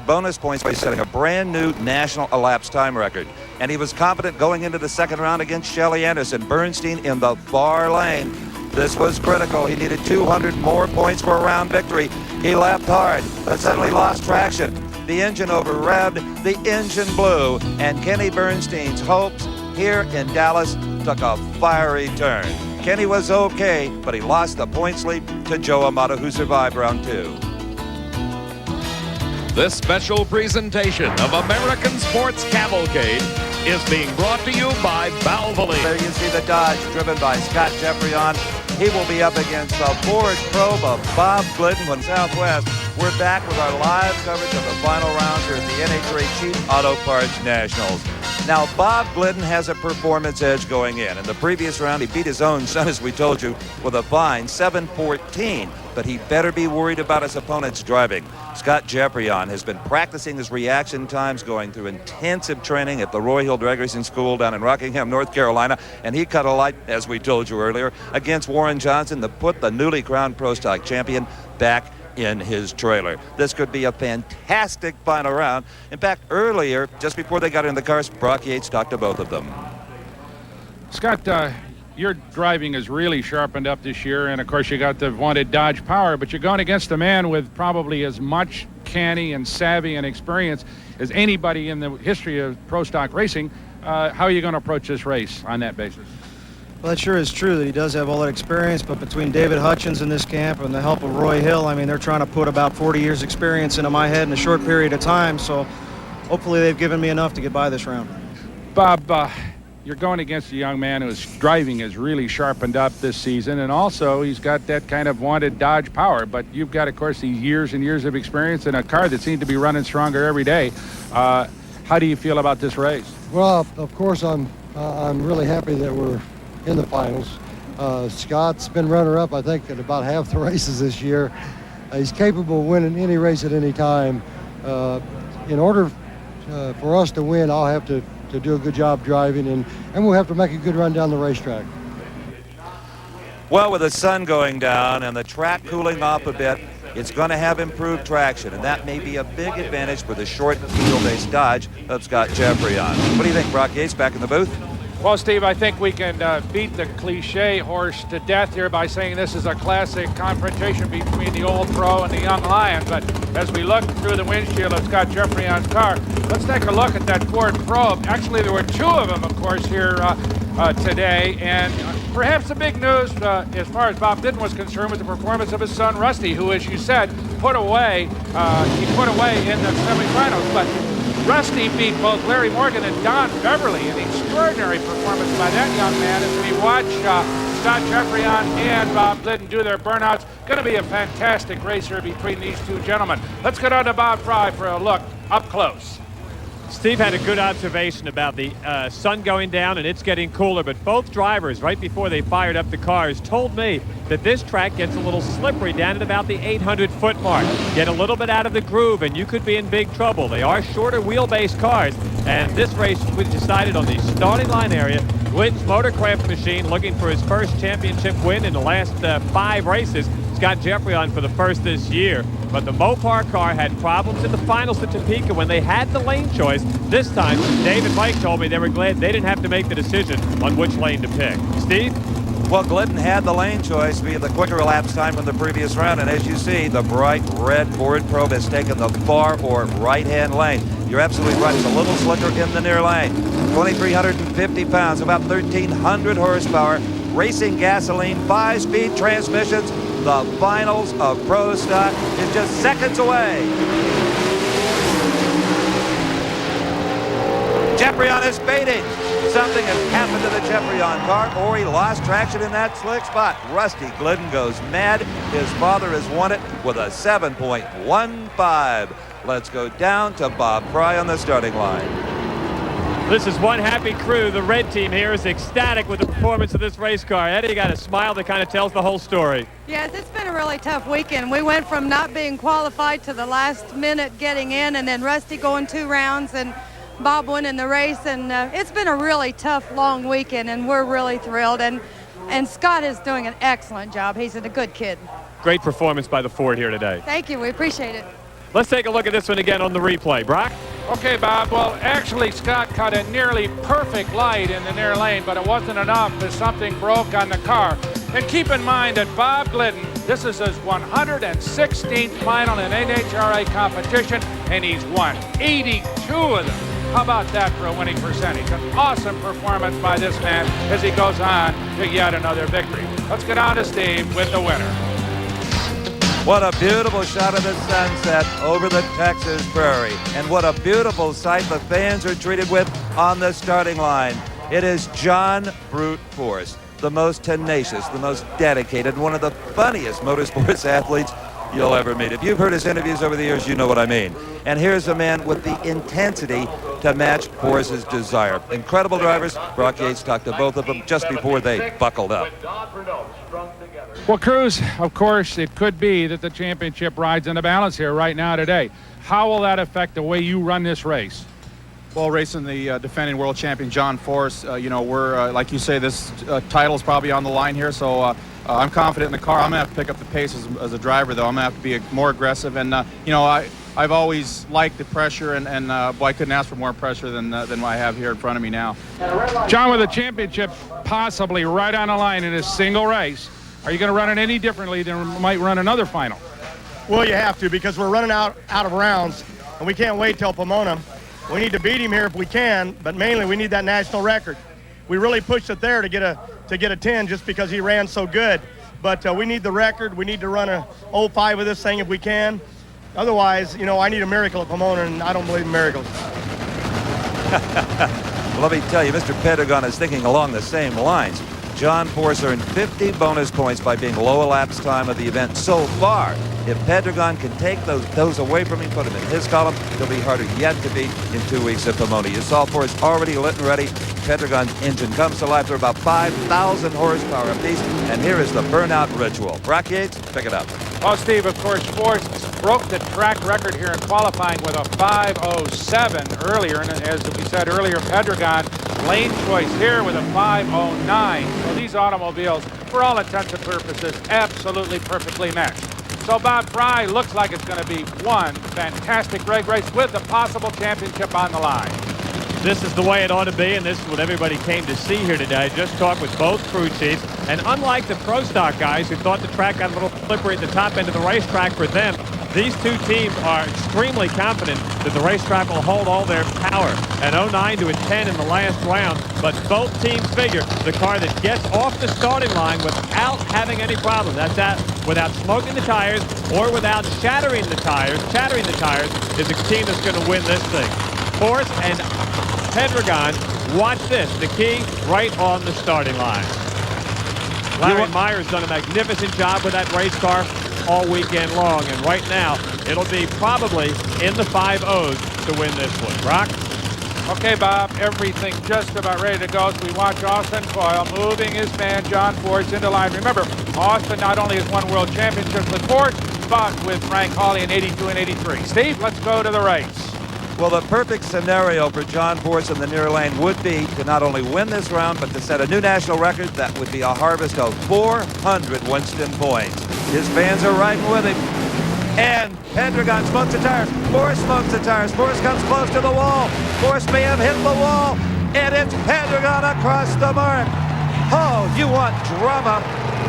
bonus points by setting a brand new national elapsed time record. And he was confident going into the second round against Shelly Anderson. Bernstein in the far lane. This was critical. He needed 200 more points for a round victory. He lapped hard, but suddenly lost traction. The engine over-revved, the engine blew, and Kenny Bernstein's hopes here in Dallas took a fiery turn. Kenny was okay, but he lost the points lead to Joe Amato, who survived round two. This special presentation of American Sports Cavalcade is being brought to you by Valvoline. There you see the Dodge driven by Scott Jeffreyon. He will be up against the Ford Probe of Bob Glidden from Southwest. We're back with our live coverage of the final rounds here at the NHRA Chief Auto Parts Nationals. Now, Bob Glidden has a performance edge going in. In the previous round, he beat his own son, as we told you, with a fine 7-14. But he better be worried about his opponent's driving. Scott Jeffreyon has been practicing his reaction times, going through intensive training at the Roy Hill Drag Racing School down in Rockingham, North Carolina. And he cut a light, as we told you earlier, against Warren Johnson to put the newly crowned Pro Stock champion back in his trailer. This could be a fantastic final round. In fact, earlier, just before they got in the cars, Brock Yates talked to both of them. Scott, your driving is really sharpened up this year, and of course you got the vaunted Dodge power, but you're going against a man with probably as much canny and savvy and experience as anybody in the history of pro stock racing. How are you going to approach this race on that basis? Well, that sure is true that he does have all that experience, but between David Hutchins in this camp and the help of Roy Hill, I mean, they're trying to put about 40 years experience into my head in a short period of time, so hopefully they've given me enough to get by this round. Bob, you're going against a young man whose driving is really sharpened up this season, and also he's got that kind of wanted Dodge power, but you've got, of course, these years and years of experience in a car that seems to be running stronger every day. How do you feel about this race? Well, of course, I'm really happy that we're in the finals. Scott's been runner-up, I think, at about half the races this year. He's capable of winning any race at any time. In order for us to win, I'll have to do a good job driving, and we'll have to make a good run down the racetrack. Well, with the sun going down and the track cooling off a bit, it's going to have improved traction, and that may be a big advantage for the short wheelbase Dodge of Scott Jeffreyon. What do you think, Brock Yates, back in the booth? Well, Steve, I think we can beat the cliche horse to death here by saying this is a classic confrontation between the old pro and the young lion. But as we look through the windshield of Scott Jeffreyon's car, let's take a look at that Ford Probe. Actually, there were two of them, of course, here today. And perhaps the big news, as far as Bob Glidden was concerned, was the performance of his son, Rusty, who, as you said, put away in the semifinals. But Rusty beat both Larry Morgan and Don Beverly. An extraordinary performance by that young man as we watch Scott Jeffreyon and Bob Glidden do their burnouts. Going to be a fantastic race here between these two gentlemen. Let's get on to Bob Fry for a look up close. Steve had a good observation about the sun going down and it's getting cooler, but both drivers, right before they fired up the cars, told me that this track gets a little slippery down at about the 800-foot mark. Get a little bit out of the groove and you could be in big trouble. They are shorter wheelbase cars, and this race was decided on the starting line area. Glidden's Motorcraft machine looking for his first championship win in the last 5 races. Scott Jeffreyon for the first this year. But the Mopar car had problems in the finals at Topeka when they had the lane choice. This time, Dave and Mike told me they were glad they didn't have to make the decision on which lane to pick. Steve? Well, Glidden had the lane choice via the quicker elapsed time from the previous round, and as you see, the bright red Ford Probe has taken the far or right-hand lane. You're absolutely right. It's a little slicker in the near lane. 2,350 pounds, about 1,300 horsepower, racing gasoline, 5-speed transmissions. The finals of Pro Stock is just seconds away. Jeffreyon is fading. Something has happened to the Jeffreyon car, or he lost traction in that slick spot. Rusty Glidden goes mad. His father has won it with a 7.15. Let's go down to Bob Fry on the starting line. This is one happy crew. The red team here is ecstatic with the performance of this race car. Eddie, you got a smile that kind of tells the whole story. Yes, it's been a really tough weekend. We went from not being qualified to the last minute getting in, and then Rusty going 2 rounds and Bob winning the race. And it's been a really tough, long weekend, and we're really thrilled. And Scott is doing an excellent job. He's a good kid. Great performance by the Ford here today. Thank you. We appreciate it. Let's take a look at this one again on the replay. Brock? Okay, Bob. Well, actually, Scott caught a nearly perfect light in the near lane, but it wasn't enough as something broke on the car. And keep in mind that Bob Glidden, this is his 116th final in NHRA competition, and he's won 82 of them. How about that for a winning percentage? An awesome performance by this man as he goes on to yet another victory. Let's get on to Steve with the winner. What a beautiful shot of the sunset over the Texas prairie. And what a beautiful sight the fans are treated with on the starting line. It is John Brute Force, the most tenacious, the most dedicated, one of the funniest motorsports athletes you'll ever meet. If you've heard his interviews over the years, you know what I mean. And here's a man with the intensity to match Force's desire. Incredible drivers. Brock Yates talked to both of them just before they buckled up. Well, Cruz, of course, it could be that the championship rides in the balance here right now today. How will that affect the way you run this race? Well, racing the defending world champion John Force, we're, like you say, this title's probably on the line here, so I'm confident in the car. I'm going to have to pick up the pace as a driver, though. I'm going to have to be more aggressive, and, I've always liked the pressure, and I couldn't ask for more pressure than what I have here in front of me now. John, with a championship possibly right on the line in a single race, are you going to run it any differently than you might run another final? Well, you have to, because we're running out of rounds, and we can't wait till Pomona. We need to beat him here if we can, but mainly we need that national record. We really pushed it there to get a 10 just because he ran so good. But we need the record. We need to run a 05 with this thing if we can. Otherwise, I need a miracle at Pomona, and I don't believe in miracles. Well, let me tell you, Mr. Pedregon is thinking along the same lines. John Force earned 50 bonus points by being low elapsed time of the event so far. If Pedregon can take those away from him, put him in his column, he'll be harder yet to beat in 2 weeks at Pomona. You saw Force already lit and ready. Pedregon's engine comes to life. They're about 5,000 horsepower apiece, and here is the burnout ritual. Brock Yates, pick it up. Well, Steve, of course, Force broke the track record here in qualifying with a 5:07 earlier, and as we said earlier, Pedregon lane choice here with a 5:09. So these automobiles, for all intents and purposes, absolutely perfectly matched. So Bob Fry looks like it's going to be one fantastic drag race with the possible championship on the line. This is the way it ought to be, and this is what everybody came to see here today. Just talked with both crew chiefs, and unlike the Pro Stock guys who thought the track got a little slippery at the top end of the racetrack, for them, these two teams are extremely confident that the racetrack will hold all their power. An 09 to a 10 in the last round, but both teams figure the car that gets off the starting line without having any problem, that's that, without smoking the tires or without shattering the tires, is the team that's going to win this thing. Force and Pedregon, watch this, the key right on the starting line. Larry Meyer's done a magnificent job with that race car all weekend long, and right now it'll be probably in the 5-0s to win this one. Brock? Okay, Bob, everything just about ready to go as we watch Austin Coyle moving his man John Force into line. Remember, Austin not only has won world championships with Force, but with Frank Hawley in 82 and 83. Steve, let's go to the race. Well, the perfect scenario for John Force in the near lane would be to not only win this round, but to set a new national record. That would be a harvest of 400 Winston points. His fans are riding with him. And Pedregon smokes the tires. Force smokes the tires. Force comes close to the wall. Force may have hit the wall. And it's Pedregon across the mark. Oh, you want drama?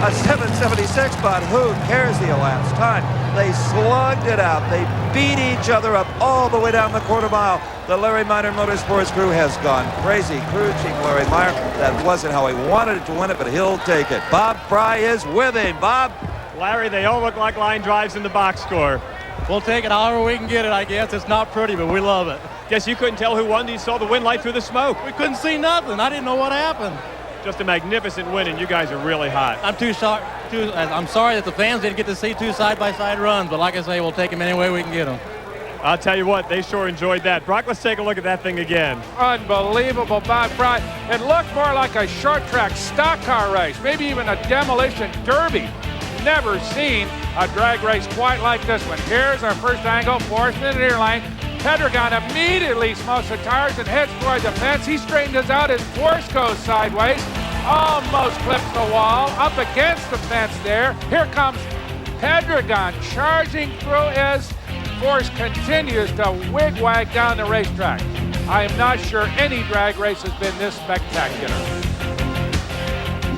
A 776, but who cares the elapsed time? They slugged it out. They beat each other up all the way down the quarter mile. The Larry Meyer Motorsports crew has gone crazy. Crew chief Larry Meyer, that wasn't how he wanted it to win it, but he'll take it. Bob Fry is with him. Bob? Larry, they all look like line drives in the box score. We'll take it however we can get it, I guess. It's not pretty, but we love it. Guess you couldn't tell who won. You saw the wind light through the smoke. We couldn't see nothing. I didn't know what happened. Just a magnificent win, and you guys are really hot. I'm sorry that the fans didn't get to see two side-by-side runs, but like I say, we'll take them any way we can get them. I'll tell you what, they sure enjoyed that. Brock, let's take a look at that thing again. Unbelievable, Bob Fry. It looked more like a short track stock car race, maybe even a demolition derby. Never seen a drag race quite like this one. Here's our first angle, Force in the near lane. Pedregon immediately smokes the tires and heads toward the fence. He straightens out as Force goes sideways, almost clips the wall, up against the fence there. Here comes Pedregon charging through as Force continues to wigwag down the racetrack. I am not sure any drag race has been this spectacular.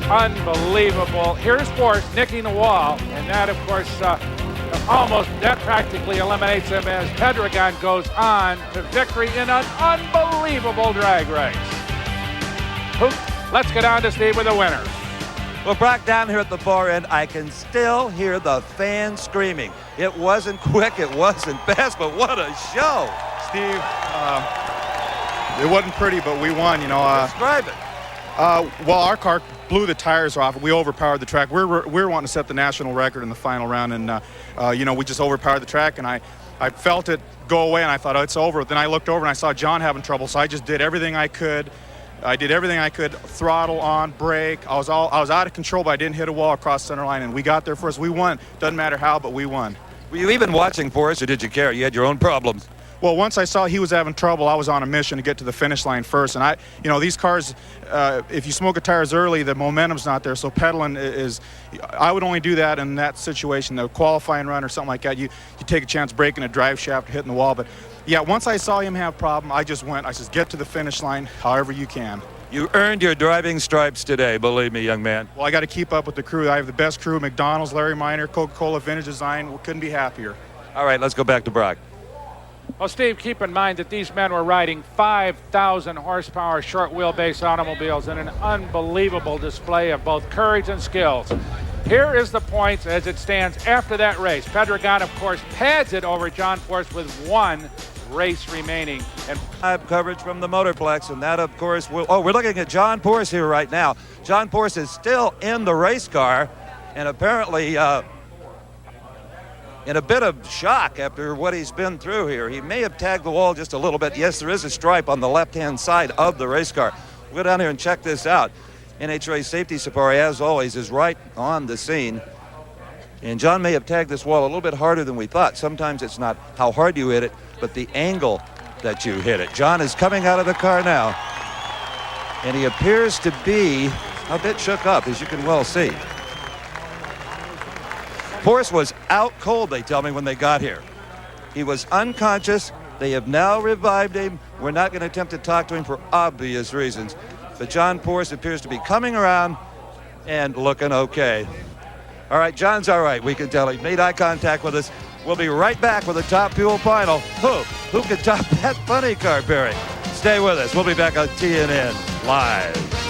Unbelievable. Here's Force nicking the wall, and that, of course, that practically eliminates him as Pedregon goes on to victory in an unbelievable drag race. Let's get on to Steve with the winner. Well, Brock, down here at the far end, I can still hear the fans screaming. It wasn't quick, it wasn't fast, but what a show. Steve, it wasn't pretty, but we won, Describe it. Well, our car blew the tires off. We overpowered the track. We were wanting to set the national record in the final round, and, we just overpowered the track, and I felt it go away, and I thought, oh, it's over. Then I looked over, and I saw John having trouble, so I just did everything I could. Throttle on, brake. I was out of control, but I didn't hit a wall across center line, and we got there first. We won. Doesn't matter how, but we won. Were you even watching for us, or did you care? You had your own problems. Well, once I saw he was having trouble, I was on a mission to get to the finish line first. And these cars, if you smoke the tires early, the momentum's not there. So pedaling I would only do that in that situation, the qualifying run or something like that. You take a chance breaking a drive shaft, hitting the wall. But yeah, once I saw him have a problem, I just went. I said, get to the finish line however you can. You earned your driving stripes today, believe me, young man. Well, I got to keep up with the crew. I have the best crew, McDonald's, Larry Miner, Coca-Cola, Vintage Design. We couldn't be happier. All right, let's go back to Brock. Well, Steve, keep in mind that these men were riding 5,000 horsepower short wheelbase automobiles in an unbelievable display of both courage and skills. Here is the points as it stands after that race. Pedregon, of course, pads it over John Force with one race remaining. And live coverage from the Motorplex, and that, of course, we're looking at John Force here right now. John Force is still in the race car, and apparently in a bit of shock after what he's been through here. He may have tagged the wall just a little bit. Yes, there is a stripe on the left-hand side of the race car. We'll go down here and check this out. NHRA Safety Safari, as always, is right on the scene. And John may have tagged this wall a little bit harder than we thought. Sometimes it's not how hard you hit it, but the angle that you hit it. John is coming out of the car now, and he appears to be a bit shook up, as you can well see. Force was out cold, they tell me, when they got here. He was unconscious. They have now revived him. We're not going to attempt to talk to him for obvious reasons. But John Force appears to be coming around and looking okay. All right, John's all right. We can tell he made eye contact with us. We'll be right back with the Top Fuel final. Who can top that funny car, Barry? Stay with us. We'll be back on TNN Live.